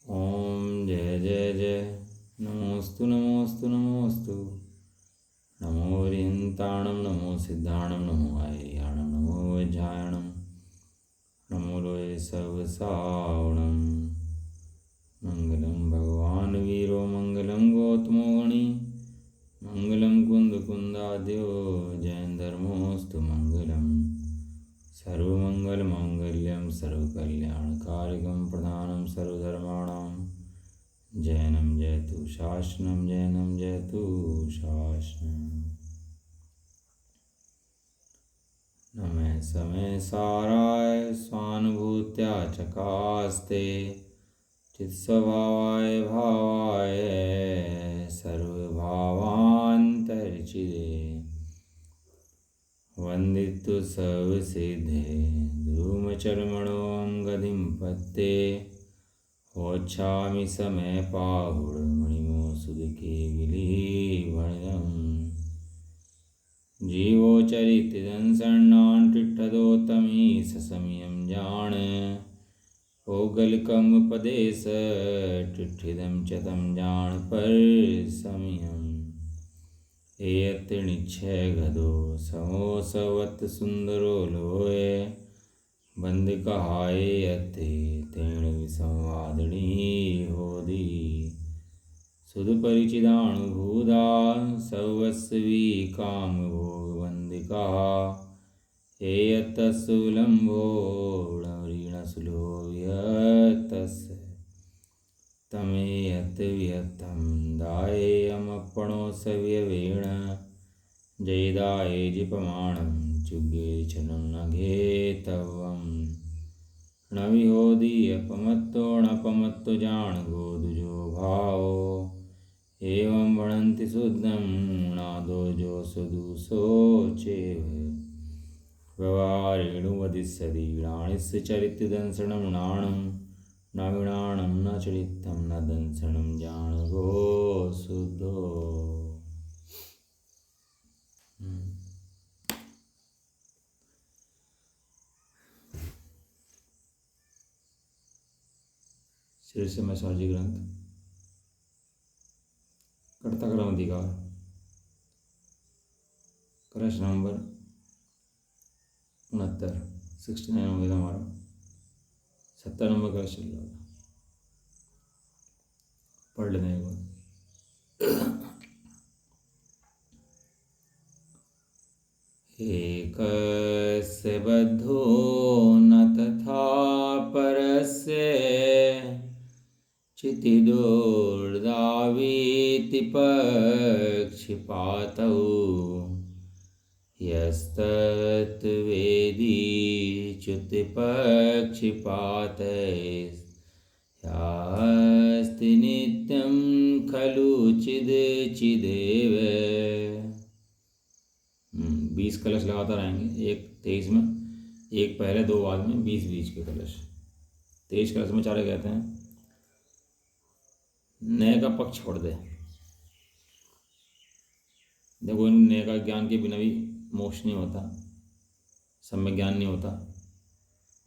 ओम जय जय जय नमोस्तु नमोस्तु नमोस्तु। नमो रिहंताणं नमो सिद्धाणं नमो आर्याणं नमो वैज्ञाणं नमो लोये सर्वसावणं। मंगलं भगवान वीरो मंगलं गौतमो गणी मंगलं कुंदकुंदाद्यो जैनधर्मोऽस्तु मंगलम्। सर्वमंगलमांगल्यं सर्वकल्याणकारिकं प्रधानं सर्वधर्माणां जैनं जयतु शासनं जैनं जयतु शासनम्। नमः समय साराय स्वानुभूत्या चकास्ते चित्स्वभावाय भावाय सर्वभावान्तर्चिदे वंदितु सर्वसिद्धे धूमचर्मणों गतिं पत्ते वोच्छामि समय पाहुर्मणिमो सुदके विलीभणम्। जीवो चरितदंसन्नान् टिट्ठदोत्तमी ससमयं जान ओगलकम्पदेश टिट्ठिदं च तं जान पर समयम्। एयत् निच्छय गदो समोसवत् सुंदरो लोये बंद कहाये यते तेण विसंवादिनी होदी। सुध परिचिदानुभूदा सर्वस्वी काम भोग बंदिका एयत सुलंभो ऋण सुलोभ्यतस्य तमेयत व्यर्थं दायेयमपणो सव्यवेण जयदाये जिपमाणं चुगे चनं न घेतवम्। न विहोदी अपमत्तो नपमत्तो जान गोदुजो भावो एवं वणन्ति शुद्धं नादो जो सुदुसो चेव। व्यवहारेणु वदिष्यति वीणानिस्य चरितदंसनं नाणं न वीणाणं न चरितं न दंसनं जान गो शुद्धो। श्री श्रीमद स्वामी ग्रंथ कर्ता क्रम अधिकार कलश नंबर 69 हो गया हमारा 70 नंबर कलश चल रहा था। पढ़ लेते हैं एक बार। एकस्य बद्धो न तथा परस्य चितिदुर्दावीति पक्षपातौ यस्तत् वेदी च्युतिपक्षपातैस्यास्ति नित्यं खलु चिदेव। 20 कलश लगातार रहेंगे, एक 23 में, एक पहले, दो बाद में, 20 बीच के कलश। 23 कलश में चारे कहते हैं नए का पक्ष छोड़ दे। देखो, नए का ज्ञान के बिना भी मोक्ष नहीं होता, सम्यक ज्ञान नहीं होता,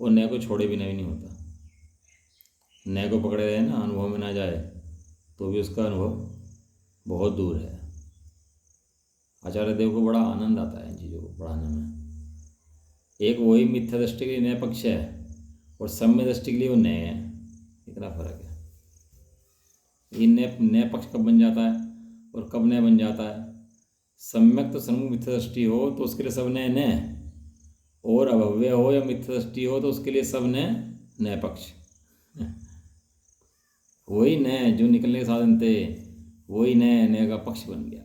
और नए को छोड़े बिना भी नहीं होता। नए को पकड़े रहे ना, अनुभव में ना जाए तो भी उसका अनुभव बहुत दूर है। आचार्य देव को बड़ा आनंद आता है इन चीज़ों को पढ़ाने में। एक वही मिथ्या दृष्टि के लिए नए पक्ष है और सम्य दृष्टि के लिए वो नए है, इतना फर्क है। ये नए पक्ष कब बन जाता है और कब नए बन जाता है। सम्यक तो सन्मुख मिथ्या दृष्टि हो तो उसके लिए सब नए, और अभव्य हो या मिथ्या दृष्टि हो तो उसके लिए सब नए पक्ष। वही नए जो निकलने के साधन थे, वही नए का पक्ष बन गया।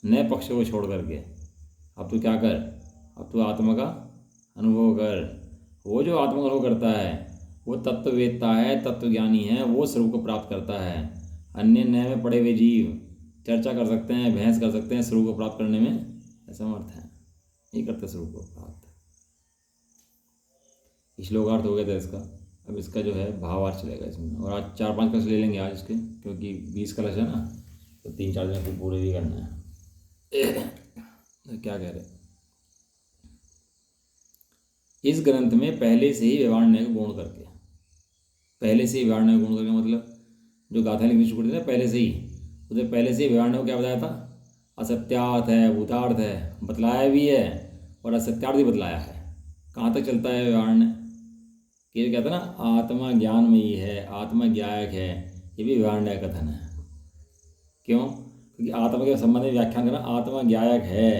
नए पक्ष को छोड़ करके अब तू क्या कर, अब तू आत्मा का अनुभव कर। वो जो आत्मा का अनुभव करता है वो तत्ववेत्ता है, तत्वज्ञानी है, वो स्वरूप को प्राप्त करता है। अन्य नए में पड़े हुए जीव चर्चा कर सकते हैं, बहस कर सकते हैं, स्वरूप को प्राप्त करने में असमर्थ हैं, नहीं करते स्वरूप को प्राप्त। श्लोकार्थ हो गया था इसका। अब इसका जो है भावार्थ चलेगा इसमें, और आज 4-5 कलश ले लेंगे आज इसके, क्योंकि 20 कलश है ना, तो 3-4 दिन फिर पूरे भी करना है। क्या कह रहे, इस ग्रंथ में पहले से ही व्यवहार न्याय को गौण करके, पहले से ही व्यवहार न्याय को गौण करके मतलब जो गाथा लिखनी शुरू करती थी ना पहले से ही, उसे पहले से ही व्यवहार न्याय को क्या बताया था, असत्यार्थ है, भूतार्थ है, बतलाया भी है और असत्यार्थ भी बतलाया है। कहाँ तक चलता है व्यवहार न्याय कि कहता है ना आत्मा ज्ञानमयी है, आत्मा ज्ञायक है, ये भी व्यवहार न्याय कथन है। क्यों? क्योंकि आत्मा के संबंध में व्याख्यान करना, आत्मा ज्ञायक है,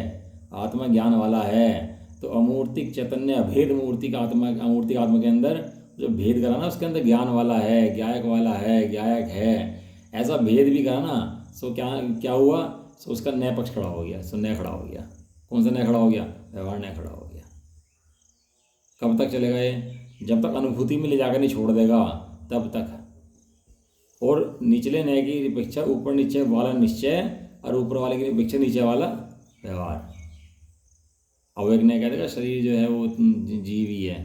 आत्मा ज्ञान वाला है, तो अमूर्तिक चैतन्य अभेद मूर्तिक आत्मा, अमूर्तिक आत्मा के अंदर जो भेद करा ना उसके अंदर ज्ञान वाला है, ज्ञायक वाला है, ज्ञायक है, ऐसा भेद भी करा ना, सो क्या क्या हुआ, सो उसका नया पक्ष खड़ा हो गया, सो नया खड़ा हो गया। कौन सा नया खड़ा हो गया? व्यवहार नया खड़ा हो गया। कब तक चलेगा ये? जब तक अनुभूति में ले जाकर नहीं छोड़ देगा तब तक। और निचले न्याय की अपेक्षा ऊपर नीचे वाला निश्चय और ऊपर वाले की अपेक्षा नीचे वाला व्यवहार। अब एक न्याय कह देगा शरीर जो है वो जीव ही है,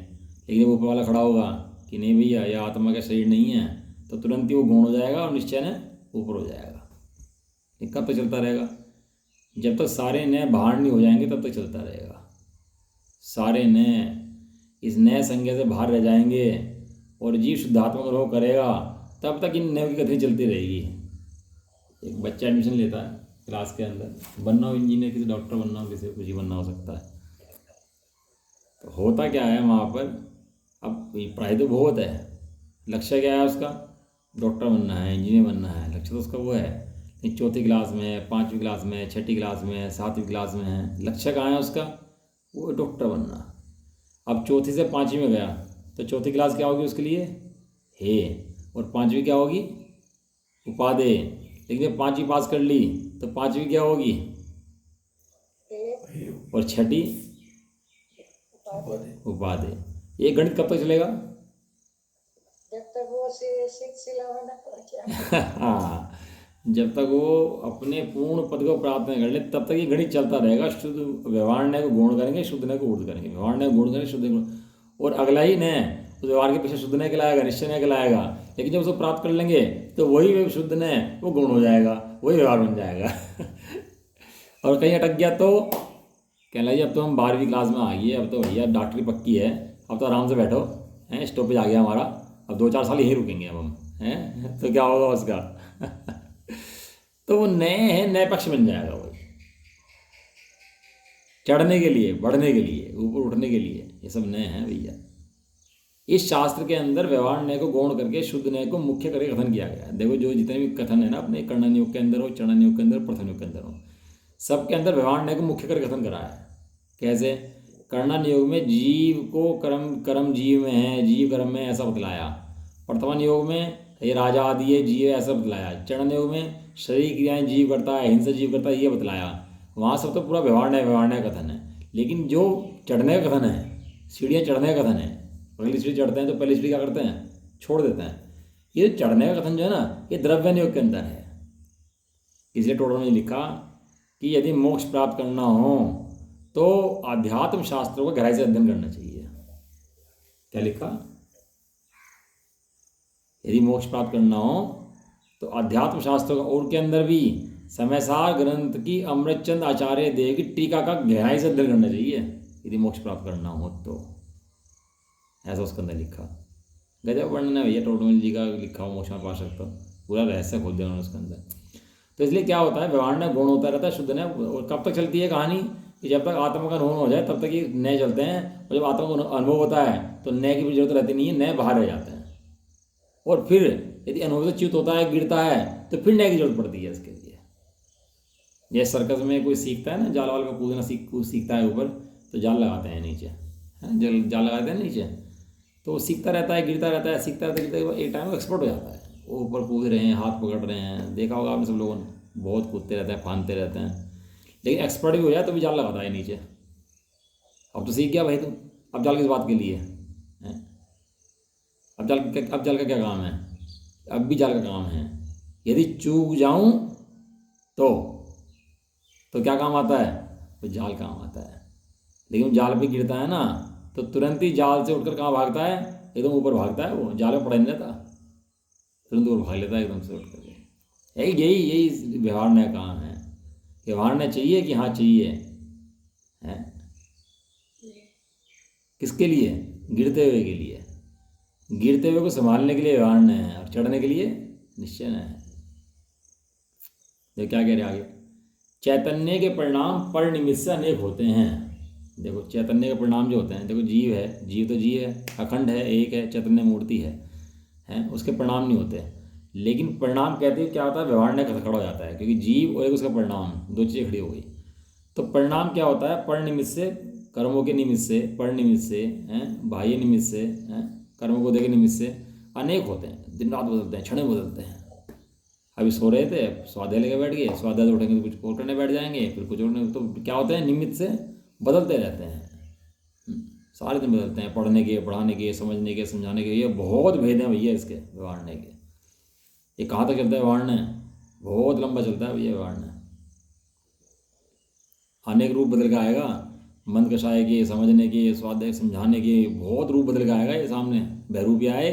लेकिन जब ऊपर वाला खड़ा होगा कि नहीं भैया यह आत्मा का शरीर नहीं है, तो तुरंत ही वो गौण हो जाएगा और निश्चय ने ऊपर हो जाएगा। ये कब तक चलता रहेगा? जब तक सारे न्याय बाहर नहीं हो जाएंगे तब तक चलता रहेगा। सारे न्याय इस नए संज्ञा से बाहर रह जाएंगे और जीव शुद्धात्मक अनुभव करेगा, तब तक इन न्यायों की कथनी चलती रहेगी। एक बच्चा एडमिशन लेता है क्लास के अंदर, बनना हो इंजीनियर, किसी डॉक्टर बनना हो, किसी कुछ ही बनना हो सकता है, तो होता क्या है वहाँ पर, अब पढ़ाई तो बहुत है, लक्ष्य क्या है उसका, डॉक्टर बनना है, इंजीनियर बनना है, लक्ष्य तो उसका वो है। लेकिन चौथी क्लास में, पाँचवीं क्लास में, छठी क्लास में, सातवीं क्लास में है, लक्ष्य कहाँ है उसका, वो डॉक्टर बनना। अब चौथी से पाँचवीं में गया तो चौथी क्लास क्या होगी उसके लिए, हे, और पाँचवीं क्या होगी, उपाधि। लेकिन जब पाँचवीं पास कर ली तो पाँचवीं क्या होगी, और छठी उपाधि। ये गणित कब तक चलेगा? जब तक वो सिलसिला न पहुंचे। हाँ, जब तक वो अपने पूर्ण पद को प्राप्त नहीं कर ले तब तक ये गणित चलता रहेगा। शुद्ध व्यवहार न्याय को गौण करेंगे, शुद्ध न्याय को ऊर्ध करेंगे, व्यवहार न्याय को गौण करेंगे, शुद्ध गुण, और अगला ही न्याय उस व्यवहार के पीछे शुद्ध न्याय कहलाएगा, निश्चय न्याय कहलाएगा। लेकिन जब उसको प्राप्त कर लेंगे तो वही शुद्ध न्याय वो गौण हो जाएगा, वही व्यवहार बन जाएगा। और कहीं अटक गया तो कहना जी अब तो हम 12वीं क्लास में आ गए, अब तो भैया डॉक्टरी पक्की है, अब तो आराम से बैठो, हैं स्टॉपेज आ गया हमारा, अब 2-4 साल यहीं रुकेंगे अब हम, हैं तो क्या होगा उसका? तो वो नए हैं, नए पक्ष बन जाएगा वो, चढ़ने के लिए, बढ़ने के लिए, ऊपर उठने के लिए, ये सब नए हैं भैया। इस शास्त्र के अंदर व्यवहार न्याय को गौण करके शुद्ध न्याय को मुख्य करके कथन किया गया है। देखो जो जितने भी कथन है ना अपने कर्णन योग के अंदर हो, चरण योग के अंदर, प्रथम योग के अंदर हो, सबके अंदर व्यवहार न्याय को मुख्य करके कथन करा है। कैसे? कर्णन योग में जीव को कर्म जीव में है, जीव कर्म में, ऐसा बतलाया। प्रथमन योग में ये राजा आदि है, जीव ऐसा बतलाया। चरण योग में शरीर क्रियाएं जीव करता है, हिंसा जीव करता है, ये बतलाया। वहाँ सब तो पूरा व्यवहार न्याय कथन है। लेकिन जो चढ़ने का कथन है, सीढ़ियाँ चढ़ने का कथन है, अगली सीढ़ी चढ़ते हैं तो पहली सीढ़ी क्या करते हैं, छोड़ देते हैं। ये चढ़ने का कथन जो है ना, ये द्रव्य योग के अंदर है। इसलिए टोडर ने लिखा कि यदि मोक्ष प्राप्त करना हो तो आध्यात्म शास्त्रों का गहराई से अध्ययन करना चाहिए। क्या लिखा? यदि मोक्ष प्राप्त करना हो तो आध्यात्म शास्त्रों का, और के अंदर भी समयसार ग्रंथ की अमृतचंद आचार्य देव की टीका का गहराई से अध्ययन करना चाहिए यदि मोक्ष प्राप्त करना हो तो, ऐसा उसके अंदर लिखा। गजब वर्णन है भैया टोटमल जी का लिखा हुआ मोक्ष में पा सकता, पूरा रहस्य खोल दिया उन्होंने उसके अंदर। तो इसलिए क्या होता है, व्यवहार न्याय गौण होता रहता है, शुद्ध न्याय। और कब तक चलती है कहानी कि जब तक आत्मा का अनुभव हो जाए तब तक ये नए चलते हैं, और जब आत्मा को अनुभव होता है तो नए की भी जरूरत रहती नहीं है, नए बाहर रह जाते हैं। और फिर यदि अनुभव से च्युत होता है, गिरता है, तो फिर नए की जरूरत पड़ती है इसके लिए। जैसे सर्कस में कोई सीखता है ना, जाल वाल में कूदना सीखता है ऊपर, तो जाल लगाते हैं नीचे, है जाल लगाते हैं नीचे, तो वो सीखता रहता है, गिरता रहता है, सीखता रहता है, एक टाइम एक्सपर्ट हो जाता है। वो ऊपर कूद रहे हैं, हाथ पकड़ रहे हैं, देखा होगा आपने सब लोगों ने, बहुत कूदते रहते हैं, फांदते रहते हैं। लेकिन एक्सपर्ट भी हो जाए तो भी जाल लगाता है नीचे। अब तो सीख गया भाई तुम, अब जाल किस बात के लिए है? अब जाल का क्या काम है? अब भी जाल का काम है। यदि चूक जाऊं तो क्या काम आता है? तो जाल काम आता है। लेकिन जाल पे गिरता है ना तो तुरंत ही जाल से उठकर कहाँ भागता है? एकदम ऊपर भागता है, वो जाल में पड़ नहीं रहता, तुरंत ऊपर भाग लेता है एकदम से उठ करके। यही व्यवहार न्याय काम है। व्यवहार न्याय चाहिए कि हाँ चाहिए है। किसके लिए? गिरते हुए के लिए। गिरते हुए को संभालने के लिए व्यवहार न है और चढ़ने के लिए निश्चय न है। देखो क्या कह रहे आगे, चैतन्य के परिणाम पर निमित्त से अनेक होते हैं। देखो चैतन्य के परिणाम जो होते हैं, देखो जीव है, जीव तो जीव है, अखंड है, एक है, चैतन्य मूर्ति है, उसके परिणाम नहीं होते। लेकिन परिणाम कहते हैं क्या होता है, व्यवहार में खड़ा हो जाता है, क्योंकि जीव और एक उसका परिणाम, दो चीज़ें खड़ी हो गई। तो परिणाम क्या होता है, पर निमित्त से, कर्मों के निमित्त से, पर निमित्त से, बाह्य निमित्त से, कर्मों को देखे निमित्त से अनेक होते हैं, दिन रात बदलते हैं, क्षण बदलते हैं। अभी सो रहे थे, स्वाध्याय लेके बैठ गए, स्वाध्याय उठेंगे तो कुछ और करने बैठ जाएंगे, फिर कुछ और, तो क्या होता है, निमित्त से बदलते रहते हैं। सारे दिन बदलते हैं, पढ़ने के, पढ़ाने के, समझने के, समझाने के, ये बहुत भेद हैं भैया इसके व्यवहारने के। ये कहाँ तक चलता है व्यवहारने, बहुत लंबा चलता है भैया व्यवहारने। अनेक रूप बदल के आएगा, मंद कषाय के, समझने के, स्वाध्याय समझाने के, बहुत रूप बदल के आएगा ये सामने। बहरूपिया आए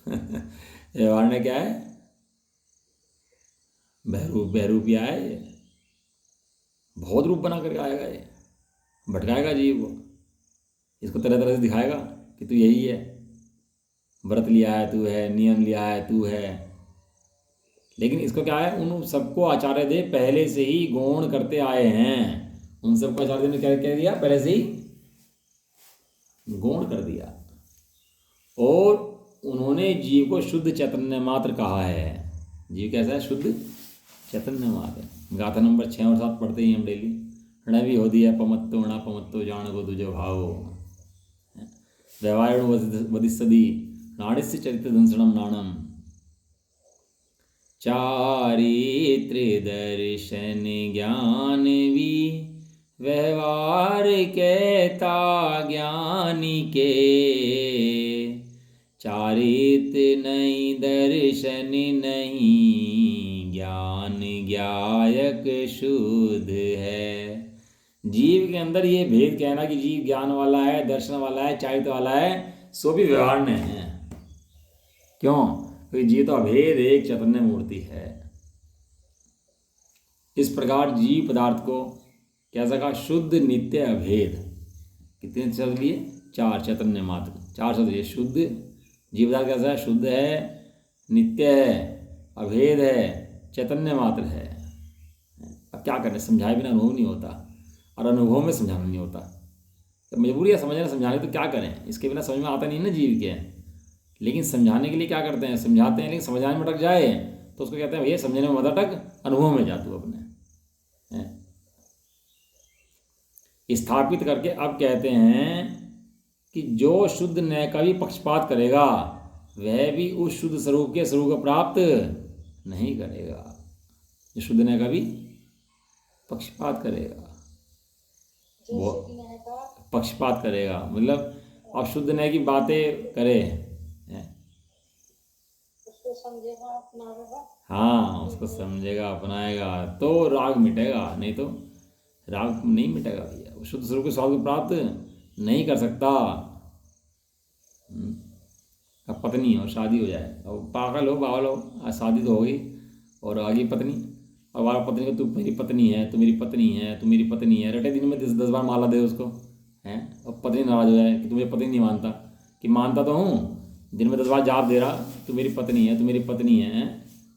व्यवहारने क्या है, बहरूपिया है, बहुत रूप बना करके आएगा ये, भटकाएगा जीव को, इसको तरह तरह से दिखाएगा कि तू यही है, व्रत लिया है तू है, नियम लिया है तू है। लेकिन इसको क्या है, उन सबको आचार्य देव पहले से ही गौण करते आए हैं। उन सबको आचार्य देव ने क्या कह दिया, पहले से ही गौण कर दिया, और उन्होंने जीव को शुद्ध चैतन्य मात्र कहा है। जीव कैसा है, शुद्ध चैतन्य मात्र। गाथा नंबर 6 और 7 पढ़ते ही हम डेली। ण भी हो दिया पमत्तो णा पमत्तो जान को तुझो भावो, दैवायण वदिस्सदी नाड़िस्य चरित्र दंसणम नाणम, चारित्र दर्शन ज्ञान भी व्यवहार कहता ज्ञानी के, चारित्र नहीं दर्शन नहीं ज्ञान ज्ञायक शुद्ध है। जीव के अंदर ये भेद कहना कि जीव ज्ञान वाला है, दर्शन वाला है, चारित्र वाला है, सो भी व्यवहार में है। क्यों? क्योंकि जीव तो अभेद एक चैतन्य मूर्ति है। इस प्रकार जीव पदार्थ को कैसा कहा, शुद्ध नित्य अभेद। कितने शब्द लिए, 4, चैतन्य मात्र, 4 शब्द लिए। शुद्ध जीव पदार्थ कैसा है, शुद्ध है, नित्य है, अभेद है, चैतन्य मात्र है। अब क्या करें, समझाए बिना अनुभव नहीं होता, और अनुभव में समझाना नहीं होता। तो मजबूरी है समझना समझाने, तो क्या करें, इसके बिना समझ में आता नहीं ना जीव के। लेकिन समझाने के लिए क्या करते हैं, समझाते हैं, लेकिन समझाने में अटक जाए तो उसको कहते हैं भैया समझने में मत अटक, अनुभव में जा तू अपने। स्थापित करके अब कहते हैं कि जो शुद्ध न्याय का भी पक्षपात करेगा वह भी उस शुद्ध स्वरूप के स्वरूप को प्राप्त नहीं करेगा। जो शुद्ध न्याय का भी पक्षपात करेगा, वो पक्षपात करेगा, मतलब अब शुद्ध न्याय की बातें करे, उसको समझेगा, अपनाएगा। हाँ, उसको समझेगा, अपनाएगा तो राग मिटेगा, नहीं तो राग नहीं मिटेगा भैया। वो शुद्ध स्वरूप के स्वाद को प्राप्त नहीं कर सकता। अब पत्नी हो, शादी हो जाए, अब पागल हो, बावल हो, शादी तो होगी, और आगे पत्नी, अब आप पत्नी को तू मेरी पत्नी है, तू मेरी पत्नी है, तू मेरी पत्नी है, रटे दिन में 10 बार माला दे उसको, हैं, और पत्नी नाराज हो जाए कि तू मेरी पत्नी नहीं मानता, कि मानता तो हूँ, दिन में 10 बार जाप दे रहा, तू मेरी पत्नी है, तू मेरी पत्नी है,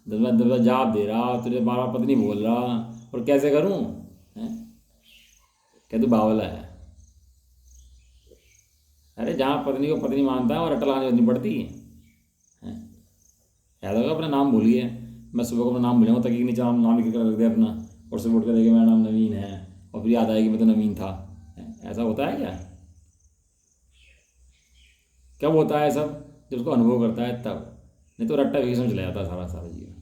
10 बार जाप दे रहा, तुझे बार बार पत्नी बोल रहा, और कैसे करूँ, हैं, क्या तू बावला है। अरे जहाँ पत्नी को पत्नी मानता है और रट्टा लगाने की पड़ती है। याद होगा अपना नाम भूल गया, मैं सुबह को अपना नाम भूलूंगा, तक नीचे नाम लिख कर रख दिया अपना, और सुबह उठ कर देखे मेरा नाम नवीन है, और फिर याद आएगी मैं तो नवीन था। ऐसा होता है क्या? कब होता है सब? जब उसको अनुभव करता है तब, नहीं तो रट्टा भी समझ चला जाता है सारा जीवन।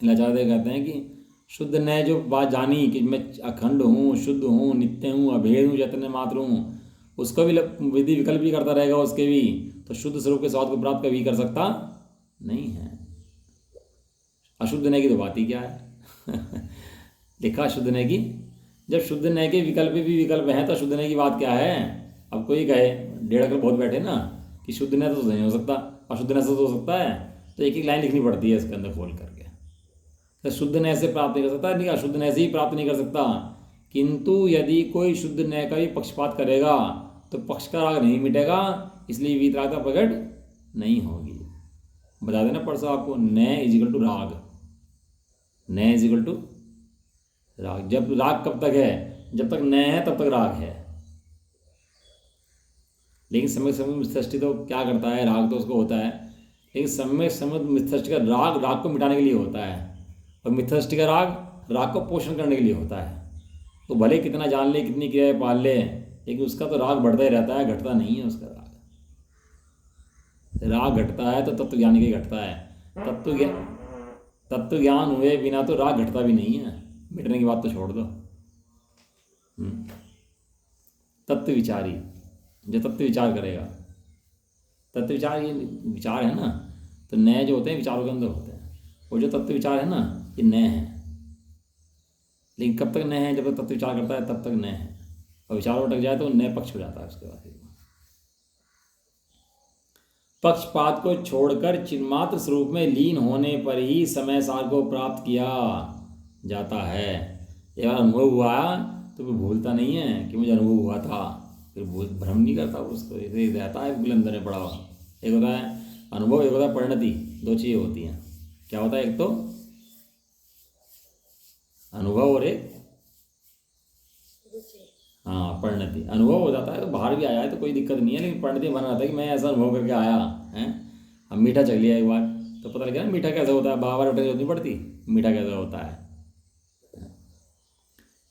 लाचार कहते हैं कि शुद्ध ने जो बात जानी कि मैं अखंड हूँ, शुद्ध हूँ, नित्य हूँ, अभेद हूँ, चैतन्य मात्र हूँ, उसको भी विधि विकल्प भी करता रहेगा उसके भी, तो शुद्ध स्वरूप के स्वाद को प्राप्त कभी कर सकता नहीं है। अशुद्ध ने की तो बात ही क्या है लिखा शुद्ध ने की, जब शुद्ध ने के विकल्प भी विकल्प हैं तो शुद्ध ने की बात क्या है। अब कोई कहे, 1.5 अकल बहुत बैठे ना कि शुद्ध ने तो नहीं हो सकता, अशुद्ध ने से तो हो सकता है, तो एक लाइन लिखनी पड़ती है इसके अंदर खोल करके। तो शुद्ध न्याय से प्राप्त नहीं कर सकता, नहीं अशुद्ध न्याय से ही प्राप्त नहीं कर सकता। किंतु यदि कोई शुद्ध न्याय का भी पक्षपात करेगा तो पक्ष का राग नहीं मिटेगा, इसलिए वीतरागता प्रकट नहीं होगी। बता देना परसों आपको, न इज इक्वल टू राग, न इज इक्वल टू राग। जब राग कब तक है, जब तक न है तब तक राग है। लेकिन सम्यक संबंध मिथष्टि तो क्या करता है, राग तो उसको होता है, लेकिन सम्यक संबंध मिथष्टि का राग राग को मिटाने के लिए होता है, और मिथष्टि का राग राग को पोषण करने के लिए होता है। तो भले कितना जान ले, कितनी क्रियाएं पाल ले, लेकिन उसका तो राग बढ़ता ही रहता है, घटता नहीं है उसका राग। राग घटता है तो तत्व ज्ञान के घटता है। तत्व ज्ञान हुए बिना तो राग घटता भी नहीं है, मिटने की बात तो छोड़ दो। तत्व विचारी, जो तत्व विचार करेगा, तत्व विचार ये विचार है ना, तो नए जो होते हैं विचारों के अंदर होते हैं, और जो तत्व विचार है ना ये नए हैं। लेकिन कब तक नए हैं, जब तक तत्व विचार करता है तब तक नए हैं, और विचार अटक जाए तो नए पक्ष हो जाता है। उसके बाद पक्षपात को छोड़कर चिन्मात्र स्वरूप में लीन होने पर ही समय सार को प्राप्त किया जाता है। एक बार अनुभव हुआ तो फिर भूलता नहीं है कि मुझे अनुभव हुआ था, फिर भ्रम नहीं करता उसको, ऐसे ही रहता है बिल्कुल अंदर में पड़ा हुआ। एक होता है अनुभव, एक होता है परिणति। दो चीज़ें होती हैं, क्या होता है, एक तो अनुभव और एक हाँ परिणति। अनुभव हो जाता है तो बाहर भी आया है तो कोई दिक्कत नहीं है, लेकिन परिणति बना रहता है कि मैं ऐसा अनुभव करके आया है। अब मीठा चख लिया एक बार तो पता लग गया ना मीठा कैसा होता है, बार बार जरूरत नहीं पड़ती मीठा कैसा होता है।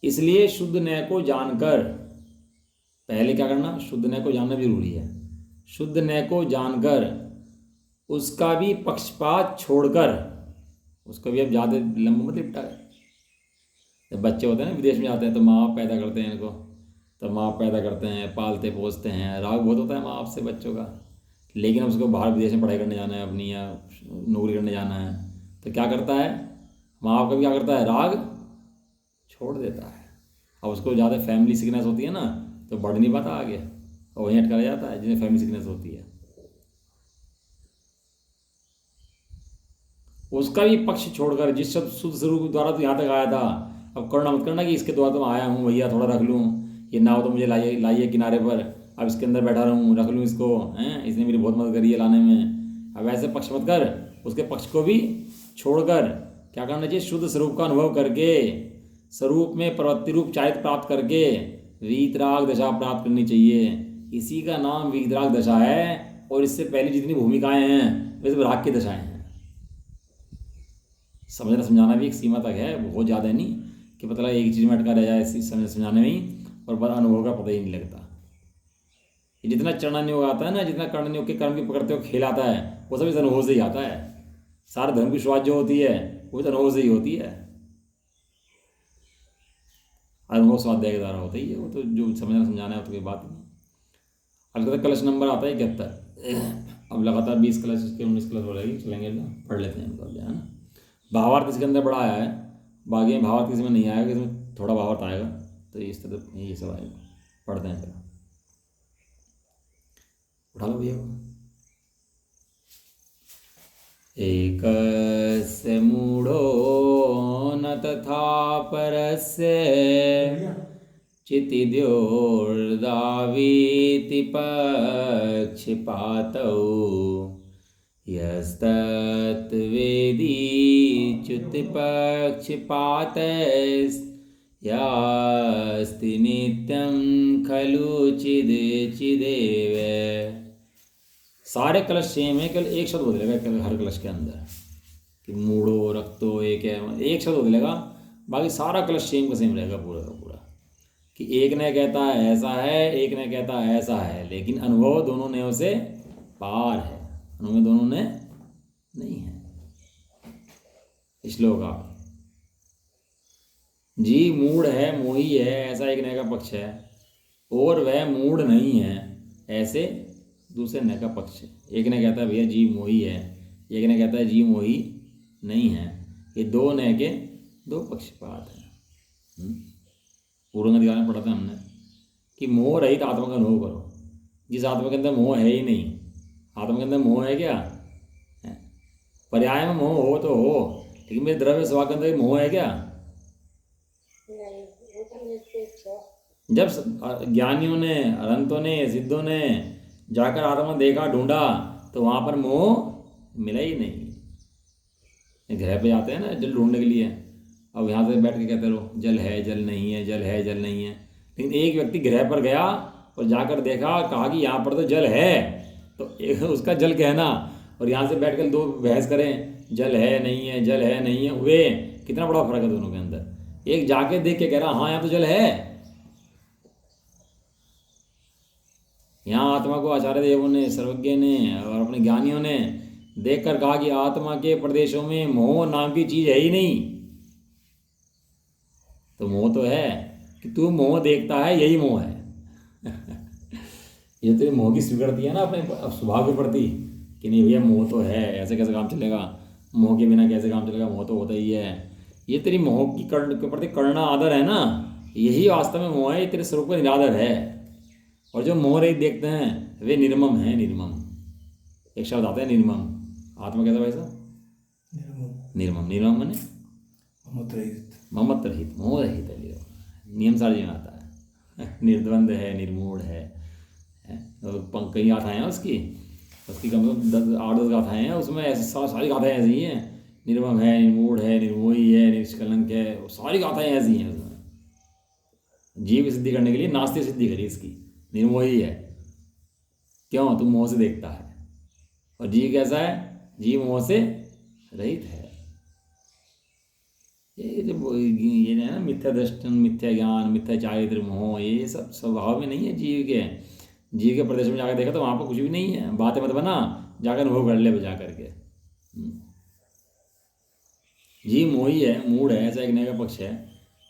इसलिए शुद्ध नय को जानकर, पहले क्या करना, शुद्ध नय को जानना जरूरी है। शुद्ध नय को जानकर उसका भी पक्षपात छोड़कर, उसको भी अब ज़्यादा लंबा मत लिपटा है। जब बच्चे होते हैं ना विदेश में जाते हैं तो माँ बाप पैदा करते हैं इनको, तो माँ बाप पैदा करते हैं, पालते पोसते हैं, राग बहुत होता है माँ बाप से बच्चों का। लेकिन अब उसको बाहर विदेश में पढ़ाई करने जाना है अपनी, या नौकरी करने जाना है, तो क्या करता है माँ बाप का भी, क्या करता है राग छोड़ देता है। अब उसको ज़्यादा फैमिली सिकनेस होती है ना तो बढ़ नहीं पाता आगे, और वहीं अटका रह जाता है जिन्हें फैमिली सिकनेस होती है। उसका भी पक्ष छोड़कर, जिस शब्द शुद्ध स्वरूप द्वारा तो यहाँ तक आया था, अब करना मत करना कि इसके द्वारा तो मैं आया हूँ भैया थोड़ा रख लूँ, ये नाव तो मुझे लाइए लाइए किनारे पर, अब इसके अंदर बैठा रहूँ, रख लूँ इसको, हैं इसने मेरी बहुत मदद करी है लाने में। अब ऐसे पक्ष मत कर, उसके पक्ष को भी छोड़कर क्या करना चाहिए, शुद्ध स्वरूप का अनुभव करके, स्वरूप में प्रवृत्ति रूप चारित्र प्राप्त करके वीतराग दशा प्राप्त करनी चाहिए। इसी का नाम वीतराग दशा है, और इससे पहले जितनी भूमिकाएं हैं वे सब राग की दशाएं हैं। समझना समझाना भी एक सीमा तक है, बहुत ज़्यादा नहीं कि पता लगा एक चीज़ में अटका रह जाए इसी समझाने में ही, और बड़ा अनुभव का पता ही नहीं लगता। ये जितना चढ़ना नहीं आता है ना, जितना कर्ण योग के कर्म की पकड़ते हो खेल आता है, वो सब इस अनुभव से ही आता है। सारा धर्म की शुरुआत जो होती है वो इस अनुभव से ही होती है, अनुभव स्वाध्याय के द्वारा होता ही है वो, तो जो समझना समझाना है तो कोई बात नहीं। अगला कलश नंबर आता है 71। अब लगातार 20 कलश, इसके 19 कलश हो जाएगी, चलेंगे ना, पढ़ लेते हैं इनको अब, है ना। भावार्थ इसके अंदर बड़ा आया है, बाकी में भावार्थ इसमें नहीं आएगा, इसमें थोड़ा भावार्थ आएगा, तो इस तरह ये सब आएगा। पढ़ते हैं जरा, उठा लो भैया। एकस्य मूढ़ो न तथा परस्य चितिद्योर्दावीति पक्षपातौ यस्तत्वेदी च्युतिपक्षपातस्यास्ति नित्यं खलु चिदेव। सारे कलश सेम है, केवल एक शब्द बदलेगा हर कलश के अंदर, कि मूढ़ो रक्तो एक है, एक शब्द बदलेगा, बाकी सारा कलश सेम का सेम रहेगा पूरा का पूरा। कि एक ने कहता है ऐसा है, एक ने कहता है ऐसा है, लेकिन अनुभव दोनों ने से पार है, अनुभव दोनों ने नहीं है। श्लोक आप जी मूढ़ है मोही है, ऐसा एक नए का पक्ष है, और वह मूढ़ नहीं है ऐसे दूसरे नए का पक्ष है। एक ने कहता है भैया जी मोही है, एक ने कहता है जी मोही नहीं है, ये दो नए के दो पक्षपात हैं। पूर्ण अधिकार में पढ़ा था हमने कि मोह रहित आत्मा का अनुभव करो। जिस आत्मा के अंदर मोह है ही नहीं, आत्मा के अंदर मोह है क्या, पर्याय में मोह हो तो हो, लेकिन मेरे द्रव्य स्वभाव के अंदर मोह है क्या, नहीं, वो तो निरपेक्ष है। जब ज्ञानियों ने, अरहंतों ने, सिद्धों ने जाकर आत्मा देखा, ढूंढा, तो वहाँ पर मोह मिला ही नहीं। ग्रह पे जाते हैं ना जल ढूंढने के लिए, अब यहाँ से बैठ के कहते रहो जल है जल नहीं है, जल है जल नहीं है। लेकिन एक व्यक्ति ग्रह पर गया और जाकर देखा, कहा कि यहाँ पर तो जल है, तो एक उसका जल कहना और यहाँ से बैठ कर दो बहस करें जल है नहीं है, जल है नहीं है, वे कितना बड़ा फर्क है दोनों के अंदर। एक जाके देख के कह रहा हाँ यहाँ तो जल है। यहाँ आत्मा को आचार्य देवों ने, सर्वज्ञ ने और अपने ज्ञानियों ने देखकर कहा कि आत्मा के प्रदेशों में मोह नाम की चीज है ही नहीं। तो मोह तो है कि तू मोह देखता है, यही मोह है। ये तेरी मोह की स्वीकृति है ना अपने स्वभाव के प्रति कि नहीं भैया मोह तो है, ऐसे कैसे काम चलेगा, मोह के बिना कैसे काम चलेगा, मोह तो होता ही है। ये तेरी मोह की के प्रति करना आदर है ना, यही वास्तव में मोह है, ये तेरे स्वरूप का निरादर है। और जो मोह रहित देखते हैं वे निर्मम है। निर्मम एक शब्द आता है निर्मम, आत्मा कैसा भाई साहब? निर्मम। निर्मम माने ममत्व रहित, मोह रहित है। नियम सारजी में आता है। निर्द्वंद है, निर्मूढ़ है। कई गाथाएं हैं उसकी कम से कम 8-10 गाथाएं हैं, उसमें ऐसे सारी गाथाएं ऐसी ही हैं। निर्मम है, निर्मूढ़ है, निर्मोही है, निष्कलंक है, सारी गाथाएं ऐसी हैं उसमें। जीव की सिद्धि करने के लिए नास्तिक सिद्धि करी इसकी। निर्मोही है, क्यों? तुम मोह से देखता है। और जीव कैसा है? जीव मोह से रहित है। ये जो ये ना मिथ्या दर्शन, मिथ्या ज्ञान, मिथ्या चारित्र, मोह, ये सब स्वभाव में नहीं है जीव के। जीव के प्रदेश में जाकर देखा तो वहाँ पर कुछ भी नहीं है। बातें मत बना, जाकर अनुभव कर ले बजा करके। जीव मोही है, मूढ़ है, ऐसा एक नया पक्ष है।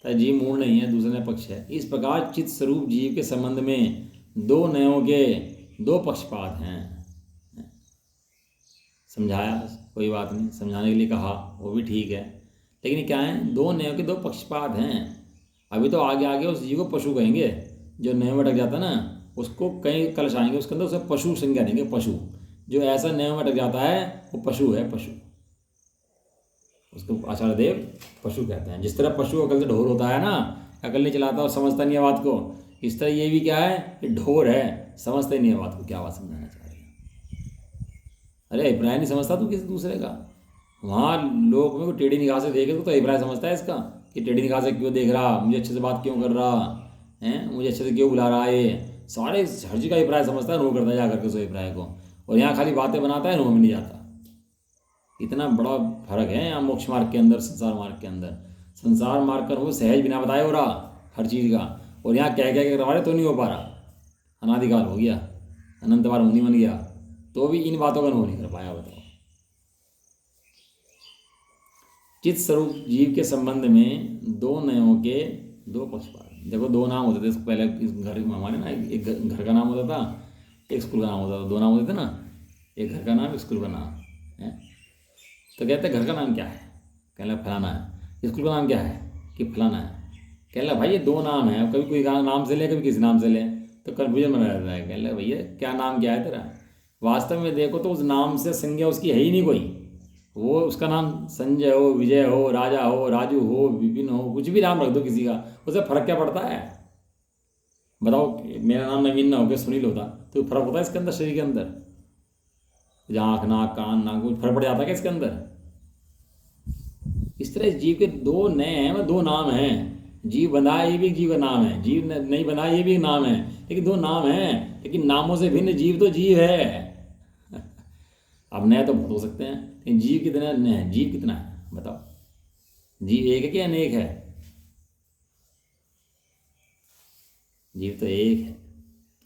तो जीव मूढ़ नहीं है, दूसरा नया पक्ष है। इस प्रकार चित्त स्वरूप जीव के संबंध में दो नयों के दो पक्षपात हैं। समझाया, कोई बात नहीं, समझाने के लिए कहा, वो भी ठीक है। लेकिन क्या है? दो नयों के दो पक्षपात हैं। अभी तो आगे आगे उस जीव को पशु कहेंगे। जो नयों में अटक जाता है ना, उसको कहीं कलश आएंगे उसके अंदर, उसे पशु संज्ञा देंगे। पशु जो ऐसा नयों में अटक जाता है वो पशु है। पशु उसको आचार्य देव पशु कहते हैं। जिस तरह पशु अकल से ढोर होता है ना, अकल नहीं चलाता और समझता नहीं है बात को, इस तरह ये भी क्या है? ये ढोर है, समझता ही नहीं है बात को। क्या बात समझाना चाह रही है? अरे अभिप्राय नहीं समझता तू किसी दूसरे का। वहाँ लोग में को टेढ़ी निगाह से देखे तो अभिप्राय समझता है इसका कि टेढ़ी निगाह से क्यों देख रहा, मुझे अच्छे से बात क्यों कर रहा है, मुझे अच्छे से क्यों बुला रहा है। ये सारे हर चीज़ का अभिप्राय समझता है, नो करता है जा करके उस अभिप्राय को। और यहाँ खाली बातें बनाता है, नो में नहीं जाता। इतना बड़ा फर्क है यहाँ मोक्ष मार्ग के अंदर, संसार मार्ग के अंदर। संसार मार्ग का वो सहज बिना बताए हो रहा हर चीज़ का, और यहाँ कह करवा रहे तो नहीं हो पा रहा। अनादिकाल हो गया, अनंत बार मुनि बन गया, तो भी इन बातों का नो नहीं कर पाया। बताओ, चित्त स्वरूप जीव के संबंध में दो नयों के दो पक्षपात। देखो दो नाम होते थे पहले इस घर में हमारे ना, एक घर का नाम होता था, एक स्कूल का नाम होता था। दो नाम होते थे ना, एक घर का नाम, एक स्कूल का नाम है। तो कहते घर का नाम क्या है? कहला फलाना है। स्कूल का नाम क्या है? कि फलाना है। कहला भाई ये दो नाम है, कभी कोई नाम से ले, कभी किसी नाम से ले, तो कन्फ्यूजन बना रहता है। कहला भैया क्या नाम क्या है तेरा? वास्तव में देखो तो उस नाम से संज्ञा उसकी है ही नहीं कोई। वो उसका नाम संजय हो, विजय हो, राजा हो, राजू हो, विपिन हो, कुछ भी नाम रख दो किसी का, उससे फर्क क्या पड़ता है? बताओ, मेरा नाम नवीन ना होकर सुनील होता तो फर्क होता है इसके अंदर? शरीर के अंदर जहाँ आँख, नाक, कान, नाक, कुछ फर्क पड़ जाता है क्या इसके अंदर? इस तरह इस जीव के दो नए हैं, दो नाम हैं। जीव बंधा है, ये भी जीव का नाम है। जीव नहीं बंधा, ये भी नाम है। लेकिन दो नाम हैं, लेकिन नामों से भिन्न जीव तो जीव है। अब नए तो बहुत हो सकते हैं, लेकिन जीव कितना नए है? जीव कितना है बताओ? जीव एक है कि अनेक है? जीव तो एक है।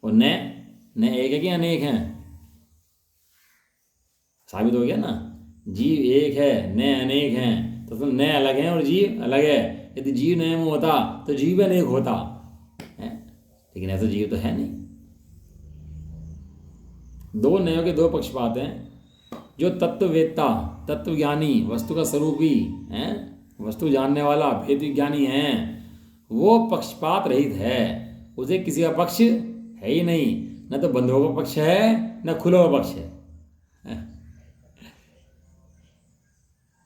और नए एक है कि अनेक हैं? साबित हो गया ना। जीव एक है, नए अनेक हैं, तो नए अलग हैं और जीव अलग है। यदि जीव नए में होता तो जीव भी अनेक होता है, लेकिन ऐसा जीव तो है नहीं। दो नयों के दो पक्षपात हैं। जो तत्ववेत्ता, तत्वज्ञानी, वस्तु का स्वरूपी है, वस्तु जानने वाला, भेद विज्ञानी है, वो पक्षपात रहित है। उसे किसी का पक्ष है ही नहीं। न तो बंधुओं का पक्ष है, न खुला हुआ पक्ष है।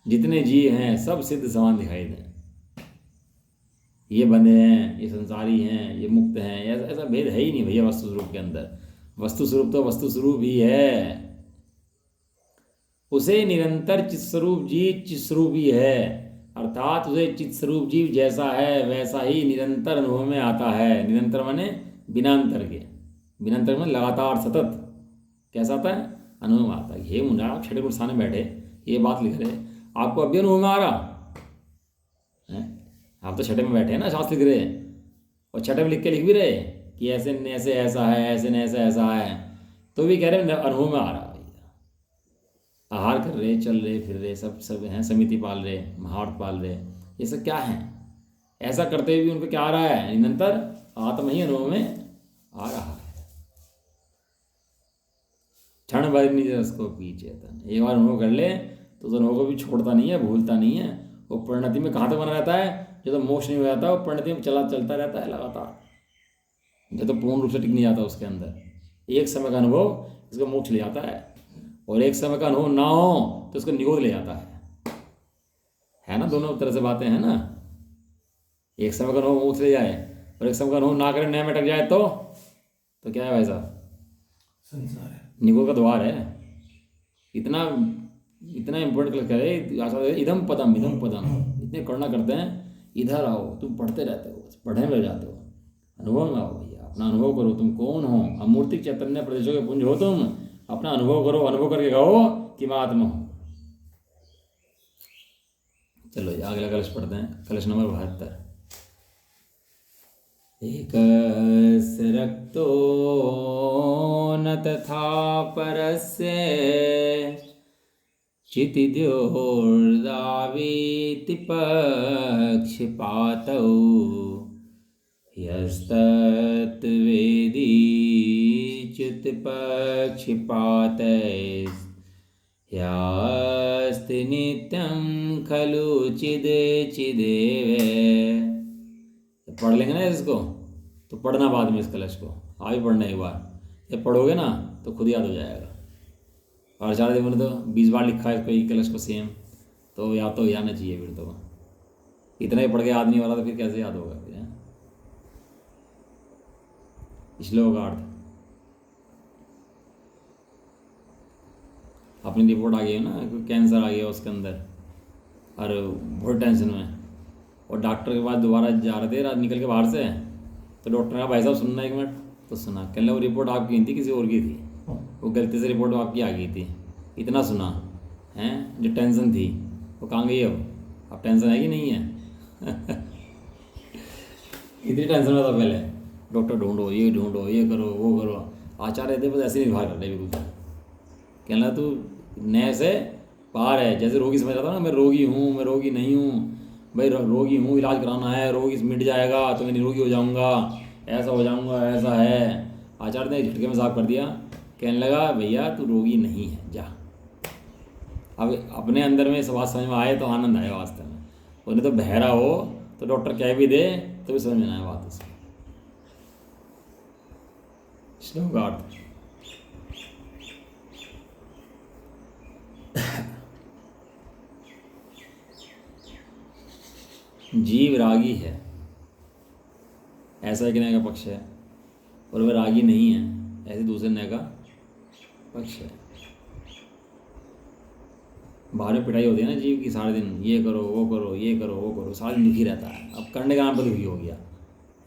जितने जीव हैं सब सिद्ध समान दिखाई दें। ये बंधे हैं, ये संसारी हैं, ये मुक्त हैं, ऐसा ऐसा भेद है ही नहीं भैया वस्तु स्वरूप के अंदर। वस्तु स्वरूप तो वस्तु स्वरूप ही है, उसे निरंतर चित स्वरूप जीव चित स्वरूप ही है, अर्थात उसे चित स्वरूप जीव जैसा है वैसा ही निरंतर अनुभव में आता है। निरंतर माने बिना अंतर के, बिना अंतर में लगातार सतत कैसा आता है, अनुभव में आता है। हे मुंडा, आप छठे गुरसाने बैठे ये बात लिख रहे, आपको अभी अनुभव में आ रहा है? आप तो छठे में बैठे हैं ना, शास्त्र लिख रहे हैं, और छठे में लिख के लिख भी रहे कि ऐसे न ऐसे ऐसा है, ऐसे न ऐसा ऐसा है, तो भी कह रहे अनुभव में आ रहा भैया। आहार कर रहे, चल रहे, फिर रहे, सब हैं, समिति पाल रहे, महार्थ पाल रहे, ये सब क्या है? ऐसा करते हुए भी उनको क्या आ रहा है? निरंतर आत्मा ही अनुभव में आ रहा है। क्षण भर नहीं उसको पीछे, एक बार अनुभव कर ले तो अनुभव को भी छोड़ता नहीं है, भूलता नहीं है। वो परिणति में कहाँ तक बना रहता है? जो तो मोक्ष नहीं हो जाता, वो परिणति में चलता रहता है लगातार, जो तो पूर्ण रूप से टिक नहीं जाता उसके अंदर। एक समय का अनुभव इसको मोक्ष ले जाता है, और एक समय का अनुभव ना हो तो इसको निगोद ले जाता है ना? दोनों तरह से बातें हैं ना। एक समय का अनुभव मोक्ष ले जाए, और एक समय का अनुभव ना करे, नया में अटक जाए, तो क्या है भाई साहब? संसार है, निगोद का द्वार है। इतना इम्पोर्टेंट करे, इदम पदम इतने करना करते हैं। इधर आओ, तुम पढ़ते रहते हो, बस पढ़ने में जाते हो, अनुभव में आओ भैया, अपना अनुभव करो, तुम कौन हो? अमूर्तिक चैतन्य प्रदेशों के पुंज हो तुम, अपना अनुभव करो, अनुभव करके कहो कि मैं आत्मा हूँ। चलो ये अगला कलश पढ़ते हैं, कलश नंबर 72। एक रक्तो न तथा परस्य चितिद्योर्दावीति पक्षपातौ यस्तत्वेदी च्युतपक्षपातैस्यास्ति नित्यं खलु चिदेव। पढ़ लेंगे ना इसको, तो पढ़ना बाद में इस कलश को, आगे पढ़ना एक बार, जब पढ़ोगे ना तो खुद याद हो जाएगा। और चार देखो तो 20 बार लिखा है इसको, एक कलश को सेम, तो याद तो आना चाहिए फिर तो। इतना ही पढ़ के याद नहीं वाला तो फिर कैसे याद होगा फिर? श्लोक अर्थ, अपनी रिपोर्ट आ गई है ना, कैंसर आ गया उसके अंदर, और बहुत टेंशन में, और डॉक्टर के पास दोबारा जा रहे थे रात निकल के बाहर से, तो डॉक्टर ने कहा भाई साहब सुनना एक मिनट, तो सुना, कहने वो रिपोर्ट आपकी नहीं थी, किसी और की थी, वो गलती से रिपोर्ट आपकी आ गई थी। इतना सुना है, जो टेंशन थी वो कहाँ गई? अब टेंशन है कि नहीं है? इतनी टेंशन में था पहले, डॉक्टर ढूंढो, ये करो, वो करो। आचार्य थे बस ऐसे नहीं बाहर करते बिल्कुल, कहना तू नए से बाहर है, जैसे रोगी समझ रहा था ना, मैं रोगी हूँ, मैं रोगी नहीं हूँ भाई, रोगी हूँ, इलाज कराना है, रोगी मिट जाएगा तो मैं निरोगी हो जाऊँगा, ऐसा हो जाऊँगा, ऐसा है। आचार्य ने झटके में साफ कर दिया, कहने लगा भैया तू रोगी नहीं है, जा। अब अपने अंदर में सब बात समझ में आए तो आनंद आए वास्तव में, उन्हें तो बहरा हो तो डॉक्टर कह भी दे तो भी समझ में आए बात उसकी। श्लोक अर्थ, जीव रागी है, ऐसा एक नए का पक्ष है, और वह रागी नहीं है, ऐसे दूसरे नए का पक्ष है। बाहर में पिटाई होती है ना जीव की सारे दिन, ये करो वो करो, ये करो वो करो, सारा दिन दुखी रहता है। अब करने का नाम पर दुखी हो गया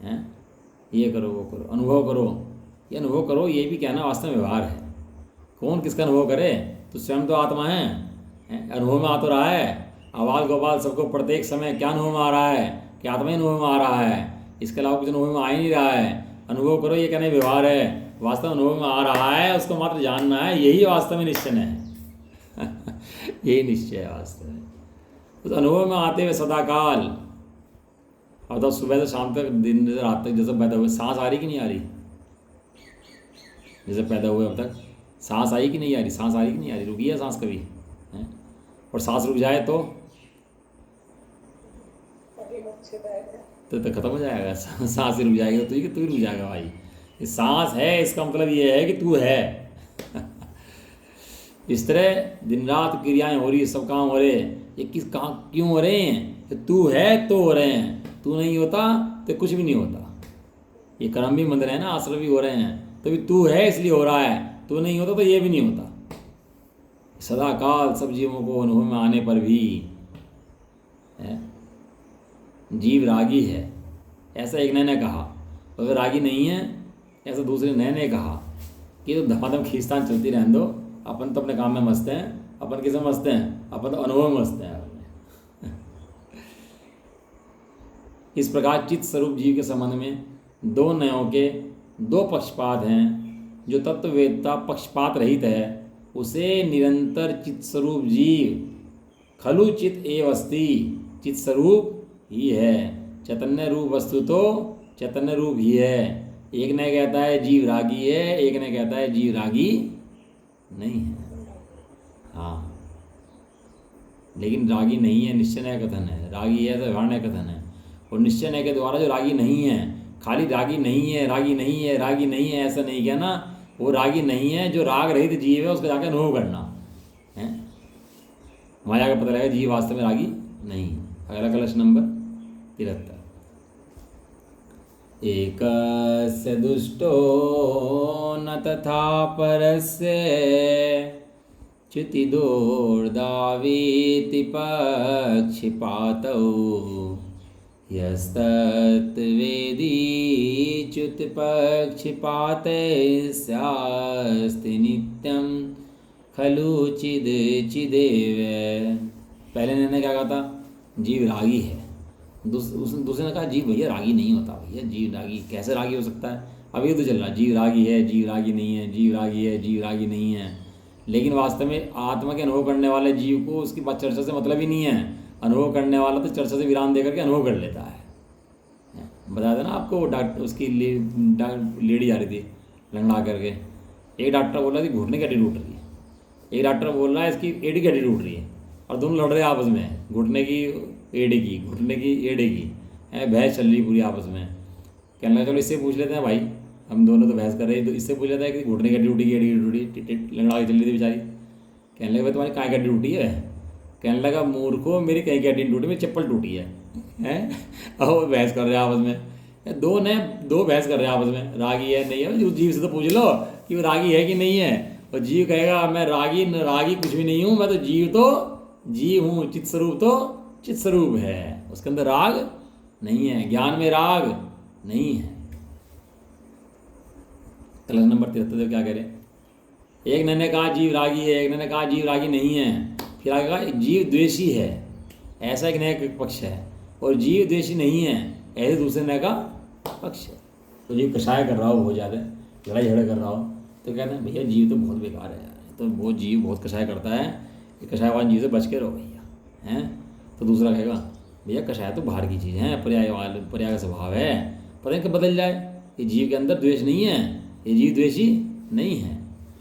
है, ये करो वो करो, अनुभव करो, ये अनुभव करो, ये भी कहना वास्तव में व्यवहार है। कौन किसका अनुभव करे? तो स्वयं तो आत्मा है, अनुभव में आ तो रहा है। आवाल गोपाल सबको प्रत्येक समय क्या अनुभव में आ रहा है कि आत्मा ही अनुभव में आ रहा है, इसके अलावा कुछ अनुभव में आ ही नहीं रहा है। अनुभव करो ये कहना व्यवहार है, वास्तव अनुभव में आ रहा है, उसको मात्र जानना है, यही वास्तव में निश्चय है। यही निश्चय है वास्तव में, उस अनुभव में आते हुए सदाकाल। अब तो सुबह से शाम तक, दिन से रात तक, जैसे पैदा हुए सांस आ रही कि नहीं आ रही? जैसे पैदा हुए अब तक सांस आई कि नहीं आ रही? सांस आ रही कि नहीं आ रही? रुकी है सांस कभी है? और सांस रुक जाए तो खत्म हो जाएगा। सांस ही रुक जाएगी तो तू ही रुक जाएगा भाई। ये सांस है, इसका मतलब ये है कि तू है। इस तरह दिन रात क्रियाएं हो रही, सब काम हो रहे, ये किस काम क्यों हो रहे हैं? तो तू है तो हो रहे हैं, तू नहीं होता तो कुछ भी नहीं होता। ये कर्म भी बंध रहे हैं ना, आश्रय भी हो रहे हैं, तो भी तू है इसलिए हो रहा है, तू नहीं होता तो ये भी नहीं होता। सदा काल सब जीवों को अनुभव में आने पर भी है जीव रागी है, ऐसा एक नए ने कहा। तो अगर रागी नहीं है ऐसा दूसरे नए ने कहा कि तो धमाधम खींचतान चलती रहने दो, अपन तो अपने काम में मस्त हैं, अपन किसे मस्त हैं, अपन तो अनुभव में मस्त हैं। इस प्रकार चित्त स्वरूप जीव के संबंध में दो नयों के दो पक्षपात हैं। जो तत्ववेदता पक्षपात रहित है उसे निरंतर चित्त स्वरूप जीव खलु चित्त एव अस्ति, चित्त स्वरूप ही है। चैतन्य रूप वस्तु तो चैतन्य रूप ही है। एक ने कहता है जीव रागी है, एक ने कहता है जीव रागी नहीं है। हाँ, लेकिन रागी नहीं है निश्चय नय कथन है, रागी है तो व्यवहार कथन है। और निश्चय नय के द्वारा जो रागी नहीं है, खाली रागी नहीं है, रागी नहीं है, रागी नहीं है ऐसा नहीं कहना। वो रागी नहीं है जो राग रहित जीव है, उसका जाकर अनुभव करना है। वहाँ जाकर पता लगेगा जीव वास्तव में रागी नहीं। अगला कलश नंबर 73। एकस्य दुष्टो न तथा परस्य च्युतिदोर्दावीति पक्षपातौ यस्तत्वेदी च्युतिपक्षपाते स्यास्ति नित्यं खलु चिदेव। पहले ने क्या कहा था, जीव रागी है। दूसरे ने कहा जीव भैया रागी नहीं होता, भैया जीव रागी कैसे रागी हो सकता है। अब ये तो चल रहा जीव रागी है, जीव रागी नहीं है, जीव रागी है, जीव रागी नहीं है। लेकिन वास्तव में आत्मा के अनुभव करने वाले जीव को उसकी बात चर्चा से मतलब ही नहीं है। अनुभव करने वाला तो चर्चा से विराम देकर के अनुभव कर लेता है। बताया था ना आपको, वो डॉक्टर उसकी लेडी जा रही थी लंगड़ा करके। एक डॉक्टर बोल रहा थी घुटने की हड्डी टूट रही है, एक डॉक्टर बोल रहा है इसकी एड़ी की हड्डी टूट रही है, और दोनों लड़ रहे हैं आपस में, घुटने की एड़ी की, घुटने की एड़ी की है, बहस चल रही पूरी आपस में। कहने लगा चलो इससे पूछ लेते हैं भाई, हम दोनों तो बहस कर रहे हैं, तो इससे पूछ लेता है कि घुटने की हड्डी टूटी की, एड़ी की टूटी, लंगड़ा के चल रही थी बेचारी। कहने लगा भाई तुम्हारी काय की हड्डी टूटी है। कहने लगा मूर्खों मेरी कहीं की हड्डी टूटी, मेरी चप्पल टूटी है। और बहस कर रहे हैं आपस में, दो बहस कर रहे हैं आपस में, रागी है नहीं है। जीव से तो पूछ लो कि वो रागी है कि नहीं है, और जीव कहेगा मैं रागी कुछ भी नहीं हूँ, मैं तो जीव हूँ, चित्त स्वरूप तो चित्त स्वरूप है, उसके अंदर राग नहीं है, ज्ञान में राग नहीं है। कलश नंबर 73 क्या करें। एक ने कहा जीव रागी है, एक ने कहा जीव रागी नहीं है, फिर आगे कहा जीव द्वेषी है, ऐसा एक नया पक्ष है, और जीव द्वेषी नहीं है ऐसे दूसरे नया का पक्ष है। तो जीव कषाय कर रहा हो, बहुत ज़्यादा लड़ाई झगड़ा कर रहा हो, तो कहते हैं भैया जीव तो बहुत बेकार है यार, तो वो जीव बहुत कषाय करता है, ये कषायवान जीव से बच के रहो भैया हैं। तो दूसरा कहेगा भैया कषाय तो बाहर की चीज़ है, पर्याय का स्वभाव है, पता नहीं कब बदल जाए। ये जीव के अंदर द्वेष नहीं है, ये जीव द्वेषी नहीं है।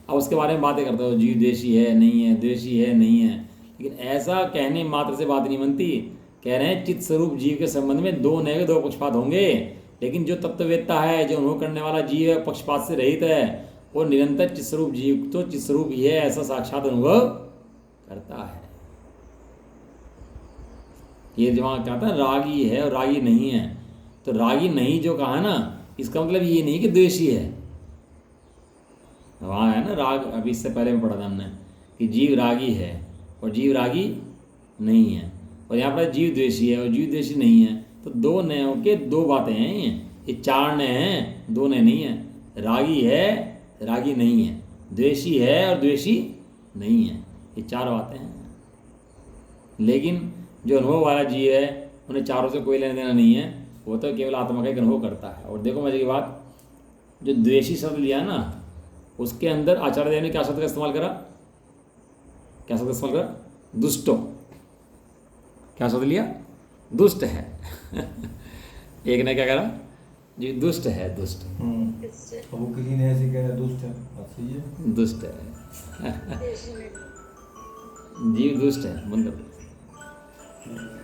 अब उसके बारे में बातें करते हो, जीव द्वेषी है नहीं है, द्वेषी है नहीं है, लेकिन ऐसा कहने मात्र से बात नहीं बनती। कह रहे हैं चित्त स्वरूप जीव के संबंध में दो नए दो पक्षपात होंगे, लेकिन जो तत्ववेत्ता है, जो अनुभव करने वाला जीव है, पक्षपात से रहित है, वो निरंतर चित्त स्वरूप जीव तो चित्त स्वरूप ही है ऐसा साक्षात अनुभव करता है। ये जो वहाँ कहता है रागी है और रागी नहीं है, तो रागी नहीं जो कहा ना, इसका मतलब ये नहीं कि द्वेषी है। वहाँ है ना राग, अभी इससे पहले में पढ़ा था हमने कि जीव रागी है और जीव रागी नहीं है, और यहाँ पर जीव द्वेषी है और जीव द्वेषी नहीं है। तो दो नयों के दो बातें हैं, ये चार नए हैं, दो नए नहीं है। रागी है, रागी नहीं है, द्वेषी है और द्वेषी नहीं है, ये चार बातें हैं। लेकिन जो अनुभव वाला जीव है उन्हें चारों से कोई लेना देना नहीं है, वो तो केवल आत्मा का एक अनुभव करता है। और देखो मजे की बात, जो द्वेषी शब्द लिया ना, उसके अंदर आचार्य देव ने क्या शब्द का इस्तेमाल करा, क्या शब्द इस्तेमाल करा, दुष्टो। क्या शब्द लिया, दुष्ट है। एक ने क्या करा जी, दुष्ट है, दुष्ट। वो किसी ने ऐसे कहा दुष्ट है, बात सही है, दुष्ट है। जीव दुष्ट है, बंद कर दो,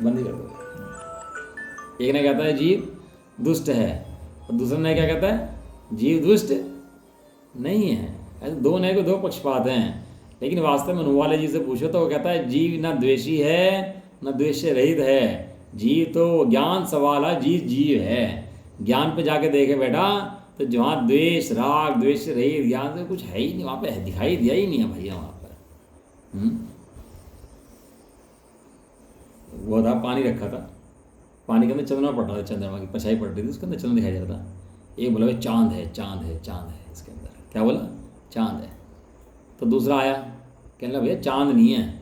बंद ही कर दो। एक ने कहता है जीव दुष्ट है, और दूसरे ने क्या कहता है, जीव दुष्ट नहीं है। ऐसे दो नए को दो पक्षपात हैं, लेकिन वास्तव में अनुभव वाले जी से पूछो तो वो कहता है जीव न द्वेषी है न द्वेष से रहित है, जीव तो ज्ञान सवाल है, जीव जीव है। ज्ञान पे जाके देखे बेटा तो जहाँ द्वेष राग द्वेष रही ज्ञान से कुछ है ही नहीं, वहाँ पे दिखाई दिया ही नहीं है भैया वहाँ पर। वो था पानी रखा था, पानी के अंदर चंद्रमा पड़ रहा था, चंद्रमा की परछाई पड़ रही थी, उसके अंदर चंद्रमा दिखाई दे रहा था। एक बोला भाई चांद है, चांद है, चांद है इसके अंदर। क्या बोला? चांद है। तो दूसरा आया कहने लगा भैया चांद नहीं है,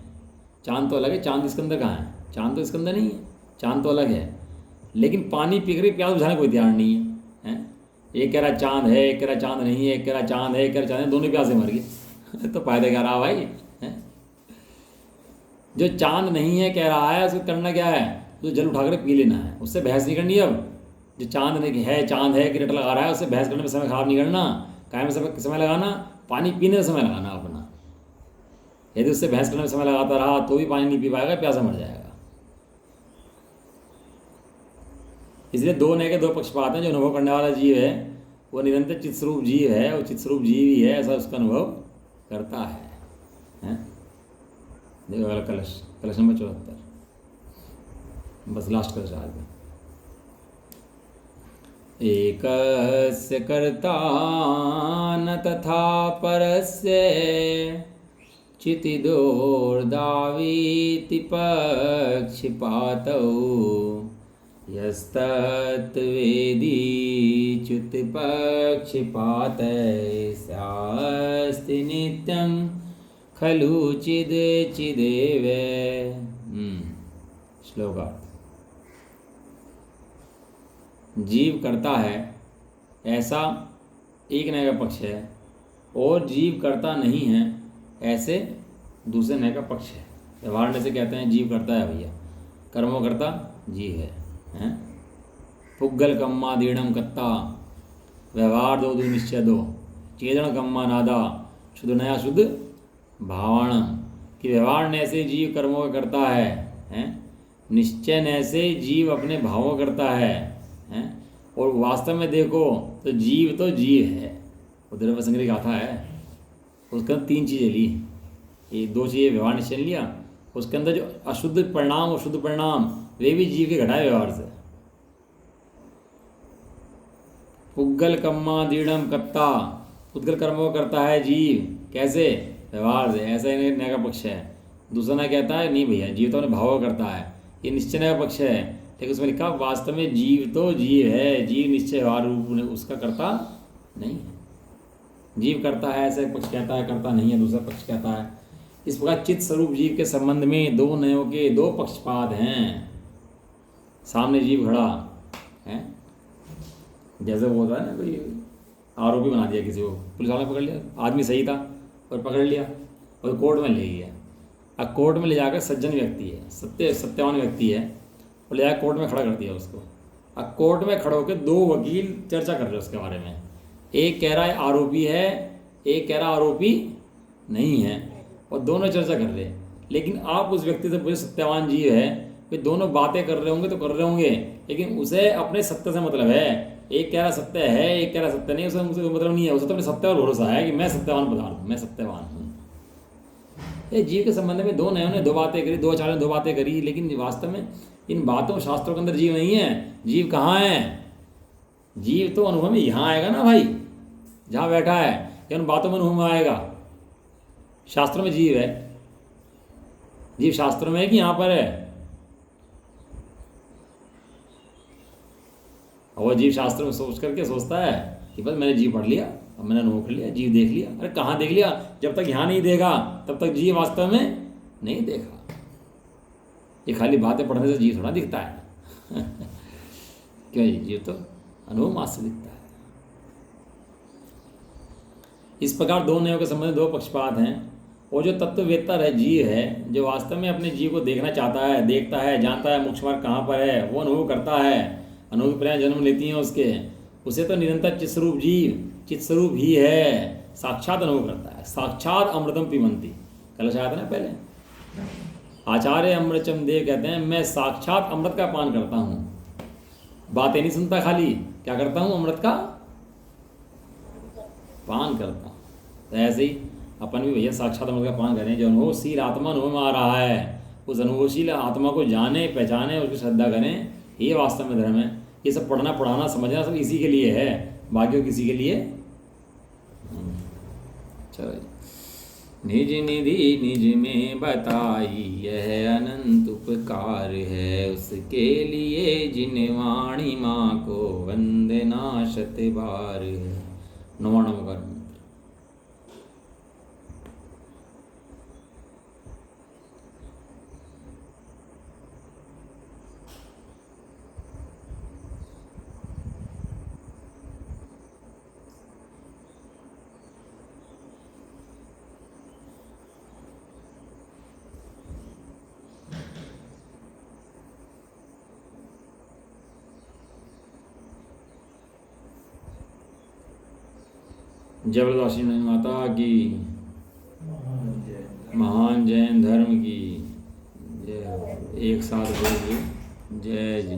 चांद तो अलग है, चांद इसके अंदर कहाँ है? चांद तो इसके अंदर नहीं है, चांद तो अलग है। लेकिन पानी पी कर प्यास बुझाने कोई तैयार नहीं है, हैं? एक कह रहा चांद है, एक कह रहा चांद नहीं है, एक कह रहा चांद है, एक कह रहा चांद है, दोनों प्यासे मर गए। तो फायदा क्या रहा भाई? हैं? जो चांद नहीं है कह रहा है उसको करना क्या है? तो जल उठा कर पी लेना है, उससे बहस नहीं करनी। अब जो चांद नहीं है, चांद है कि रट लगा रहा है, उससे बहस करने में समय खराब नहीं करना, कायम समय लगाना, पानी पीने में समय लगाना अपना। यदि उससे बहस करने में समय लगाता रहा तो भी पानी नहीं पी पाएगा, प्यासा मर जाएगा। इसलिए दो नए के दो पक्षपात हैं। जो अनुभव करने वाला जीव है वो निरंतर चित्स्वरूप जीव है, वो चित्स्वरूप जीव ही है, ऐसा उसका अनुभव करता है? देखो अगला कलश, कलश नंबर 74, बस लास्ट कलश आज में। एकस्य कर्ता न तथा परस्य चितिदोर्दावीति पक्षपातौ यस्तत्वेदी च्युतिपक्षपातस्यास्ति नित्यं खलु चिद चिदेव। श्लोकार्थ। जीव करता है ऐसा एक नए का पक्ष है, और जीव करता नहीं है ऐसे दूसरे नए का पक्ष है। व्यवहार में से कहते हैं जीव करता है भैया, कर्मों करता जीव है, हैं? पुग्गल कम्मा दीर्णम कत्ता, व्यवहार दो दो निश्चय दो, चेदन कम्मा नादा, शुद्ध नया शुद्ध भावण। कि व्यवहार ने से जीव कर्मों का करता है, हैं? निश्चय ने से जीव अपने भावों करता है, हैं? और वास्तव में देखो तो जीव है। उधर संग्रह गाथा है, उसके अंदर तीन चीज़ें ली, ये दो चीज़ें व्यवहार निश्चय लिया, उसके अंदर जो अशुद्ध परिणाम और शुद्ध परिणाम वे भी जीव के घटाए व्यवहार से। पुग्गल कम्मा दीढ़म कत्ता, पुद्गल कर्मों करता है जीव, कैसे? व्यवहार से। ऐसा ही नया का पक्ष है। दूसरा ना कहता है नहीं भैया जीव तो अपने भाव करता है, ये निश्चय नया पक्ष है। लेकिन उसमें लिखा वास्तव में जीव तो जीव है, जीव निश्चय व्यवहार रूप उसका करता नहीं है। जीव करता है ऐसा एक पक्ष कहता है, करता नहीं है दूसरा पक्ष कहता है। इस प्रकार चित्त स्वरूप जीव के संबंध में दो नयों के दो पक्षपात हैं। सामने जीव खड़ा है, जैसे वो होता है ना, कोई आरोपी बना दिया किसी को, पुलिस वाले ने पकड़ लिया, आदमी सही था और पकड़ लिया और कोर्ट में ले गया। अब कोर्ट में ले जाकर सज्जन व्यक्ति है, सत्यवान व्यक्ति है, और ले जाकर कोर्ट में खड़ा कर दिया उसको। अब कोर्ट में खड़े होकर दो वकील चर्चा कर रहे हैं उसके बारे में। एक कह रहा है आरोपी है, एक कह रहा आरोपी नहीं है, और दोनों चर्चा कर रहे हैं। लेकिन आप उस व्यक्ति से पूछे सत्यवान जीव है, वे दोनों बातें कर रहे होंगे तो कर रहे होंगे, लेकिन उसे अपने सत्य से मतलब है। एक कह रहा सत्य है, एक कह रहा सत्य नहीं, उसे मुझे मतलब नहीं है। उसे तो अपने सत्य और भरोसा है कि मैं सत्यवान पदार्थ हूँ, मैं सत्यवान हूँ। ये जीव के संबंध में दो नयों ने दो बातें करी, दो आचार्यों ने दो बातें करी, लेकिन वास्तव में इन बातों शास्त्रों के अंदर जीव नहीं है। जीव कहाँ है? जीव तो अनुभव में यहाँ आएगा ना भाई, जहाँ बैठा है, या उन बातों में अनुभव में आएगा। शास्त्रों में जीव है, जीव शास्त्रों में है कि यहाँ पर है? और वो जीव शास्त्र में सोच करके सोचता है कि बस मैंने जीव पढ़ लिया, अब मैंने अनुभव कर लिया, जीव देख लिया। अरे कहाँ देख लिया? जब तक यहाँ नहीं देखा तब तक जीव वास्तव में नहीं देखा। ये खाली बातें पढ़ने से जीव थोड़ा दिखता है। क्यों? जीव तो अनुभव मात्र से दिखता है। इस प्रकार दो नयों के संबंध में दो पक्षपात हैं। और जो तत्ववेत्ता है जीव है, जो वास्तव में अपने जीव को देखना चाहता है, देखता है, जानता है मोक्ष मार्ग कहाँ पर है, वो अनुभव करता है। अनुभव प्रयास जन्म लेती हैं उसके, उसे तो निरंतर चित्स्वरूप जीव चित्स्वरूप ही है, साक्षात अनुभव करता है। साक्षात अमृतम पिबंती, कल आया था ना पहले। आचार्य अमृतचम देव कहते हैं मैं साक्षात अमृत का पान करता हूँ, बातें नहीं सुनता, खाली क्या करता हूँ? अमृत का पान करता हूँ। तो ऐसे ही अपन भी भैया साक्षात अमृत का पान करें। जो अनुभव शील आत्मा अनुभव में आ रहा है, उस अनुभवशील आत्मा को जाने, पहचाने, उसकी श्रद्धा करें, ये वास्तव में धर्म है। ये सब पढ़ना, पढ़ाना, समझना सब इसी के लिए है, बाकी और किसी के लिए। चलो, निज निधि निज में बताई, यह अनंत उपकार है उसके लिए, जिन वाणी माँ को वंदना शत बार है। 99वां मंत्र। जबरदस्ती नहीं माता की, महान जैन धर्म की जय। एक साथ बोलिए, जय जय।